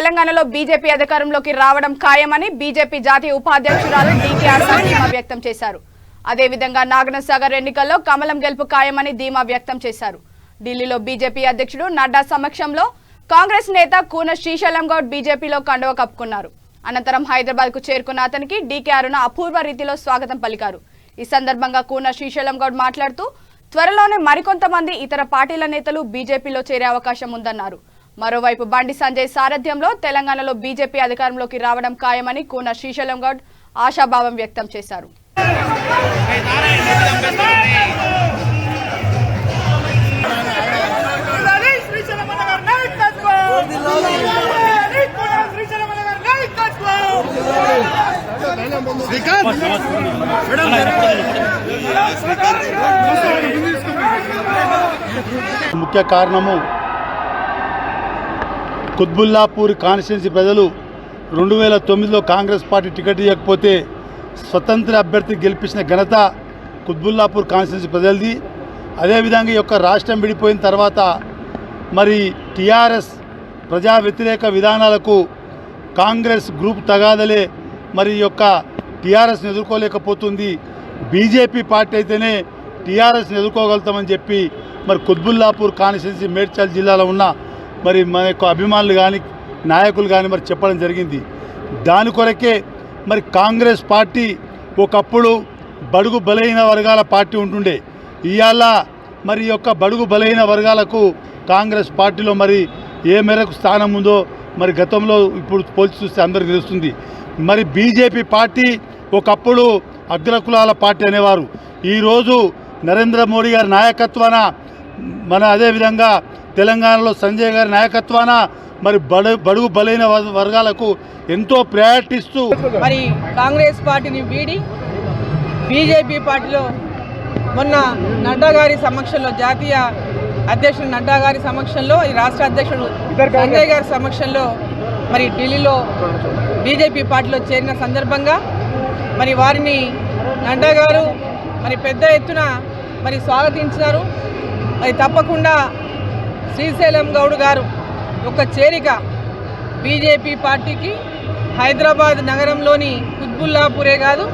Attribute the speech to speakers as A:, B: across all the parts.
A: తెలంగాణలో బీజేపీ అధికారంలోకి రావడం ఖాయమని బీజేపీ జాతీయ ఉపాధ్యక్షురాలు డీకేఆర్ ధీమా వ్యక్తం చేశారు. అదేవిధంగా నాగనసాగర్ ఎన్నికల్లో కమలం గెలుపు ఖాయమని ధీమా వ్యక్తం చేశారు. ఢిల్లీలో బీజేపీ అధ్యక్షుడు నడ్డా సమక్షంలో కాంగ్రెస్ నేత కూన శ్రీశైలం గౌడ్ బీజేపీలో కండువ కప్పుకున్నారు. అనంతరం హైదరాబాద్ కు చేరుకున్న అతనికి డీకేఆర్ను అపూర్వ రీతిలో స్వాగతం పలికారు. ఈ సందర్భంగా కూన శ్రీశైలం గౌడ్ మాట్లాడుతూ త్వరలోనే మరికొంతమంది ఇతర పార్టీల నేతలు బీజేపీలో చేరే అవకాశం ఉందన్నారు. మరోవైపు బండి సంజయ్ సారథ్యంలో తెలంగాణలో బీజేపీ అధికారంలోకి రావడం ఖాయమని కూన శ్రీశైలం గౌడ్ ఆశాభావం వ్యక్తం చేశారు.
B: ముఖ్య కారణము కుత్బుల్లాపూర్ కాన్స్టిట్యున్సీ ప్రజలు 2009లో కాంగ్రెస్ పార్టీ టికెట్ ఇవ్వకపోతే స్వతంత్ర అభ్యర్థి గెలిపించిన ఘనత కుత్బుల్లాపూర్ కాన్స్టిట్యున్సీ ప్రజలది. అదేవిధంగా ఈ యొక్క రాష్ట్రం విడిపోయిన తర్వాత మరి టీఆర్ఎస్ ప్రజా వ్యతిరేక విధానాలకు కాంగ్రెస్ గ్రూప్ తగాదలే మరి యొక్క టీఆర్ఎస్ని ఎదుర్కోలేకపోతుంది. బీజేపీ పార్టీ అయితేనే టీఆర్ఎస్ని ఎదుర్కోగలుగుతామని చెప్పి మరి కుత్బుల్లాపూర్ కాన్స్టిట్యున్సీ మేడ్చల్ జిల్లాలో ఉన్న మరి మన యొక్క అభిమానులు కానీ నాయకులు కానీ మరి చెప్పడం జరిగింది. దాని కొరకే మరి కాంగ్రెస్ పార్టీ ఒకప్పుడు బడుగు బలహీన వర్గాల పార్టీ ఉంటుండే. ఇవాళ మరి యొక్క బడుగు బలహీన వర్గాలకు కాంగ్రెస్ పార్టీలో మరి ఏ మేరకు స్థానం ఉందో మరి గతంలో ఇప్పుడు పోల్చి చూస్తే అందరికీ తెలుస్తుంది. మరి బీజేపీ పార్టీ ఒకప్పుడు అగ్రకులాల పార్టీ అనేవారు. ఈరోజు నరేంద్ర మోడీ గారి నాయకత్వాన మన అదేవిధంగా తెలంగాణలో సంజయ్ గారి నాయకత్వాన మరి బడుగు బలైన వర్గాలకు ఎంతో ప్రయారిటీ ఇస్తూ
C: మరి కాంగ్రెస్ పార్టీని వీడి బీజేపీ పార్టీలో మొన్న నడ్డా గారి సమక్షంలో జాతీయ అధ్యక్షుడు నడ్డా గారి సమక్షంలో ఈ రాష్ట్ర అధ్యక్షుడు సంజయ్ గారి సమక్షంలో మరి ఢిల్లీలో బీజేపీ పార్టీలో చేరిన సందర్భంగా మరి వారిని నడ్డా గారు మరి పెద్ద ఎత్తున మరి స్వాగతించినారు. మరి తప్పకుండా శ్రీశైలం గౌడ్ గారు ఒక చేరిక బీజేపీ పార్టీకి హైదరాబాద్ నగరంలోని కుత్బుల్లాపూరే కాదు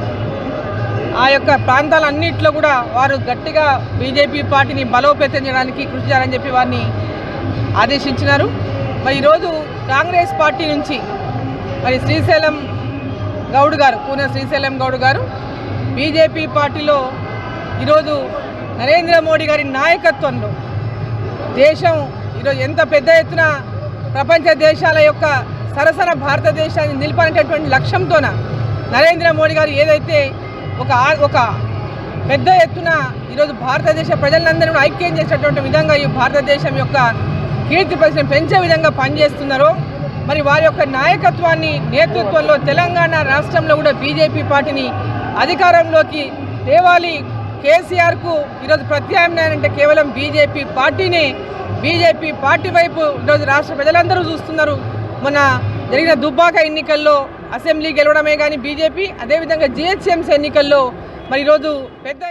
C: ఆ యొక్క ప్రాంతాలన్నింటిలో కూడా వారు గట్టిగా బీజేపీ పార్టీని బలోపేతం చేయడానికి కృషి చేయాలని చెప్పి వారిని ఆదేశించినారు. మరి ఈరోజు కాంగ్రెస్ పార్టీ నుంచి మరి శ్రీశైలం గౌడ్ గారు కూన శ్రీశైలం గౌడ్ గారు బీజేపీ పార్టీలో ఈరోజు నరేంద్ర మోడీ గారి నాయకత్వంలో దేశం ఈరోజు ఎంత పెద్ద ఎత్తున ప్రపంచ దేశాల యొక్క సరసన భారతదేశాన్ని నిలపనేటటువంటి లక్ష్యంతోన నరేంద్ర మోడీ గారు ఏదైతే ఒక పెద్ద ఎత్తున ఈరోజు భారతదేశ ప్రజలందరూ ఐక్యం చేసేటువంటి విధంగా ఈ భారతదేశం యొక్క కీర్తి ప్రతిష్టను పెంచే విధంగా పనిచేస్తున్నారో మరి వారి యొక్క నాయకత్వాన్ని నేతృత్వంలో తెలంగాణ రాష్ట్రంలో కూడా బీజేపీ పార్టీని అధికారంలోకి తేవాలి. కేసీఆర్కు ఈరోజు ప్రత్యామ్నాయం అంటే కేవలం బీజేపీ పార్టీనే. బీజేపీ పార్టీ వైపు ఈరోజు రాష్ట్ర ప్రజలందరూ చూస్తున్నారు. మొన్న జరిగిన దుబ్బాక ఎన్నికల్లో అసెంబ్లీ గెలవడమే కానీ బీజేపీ, అదేవిధంగా జిహెచ్ఎంసీ ఎన్నికల్లో మరి ఈరోజు పెద్ద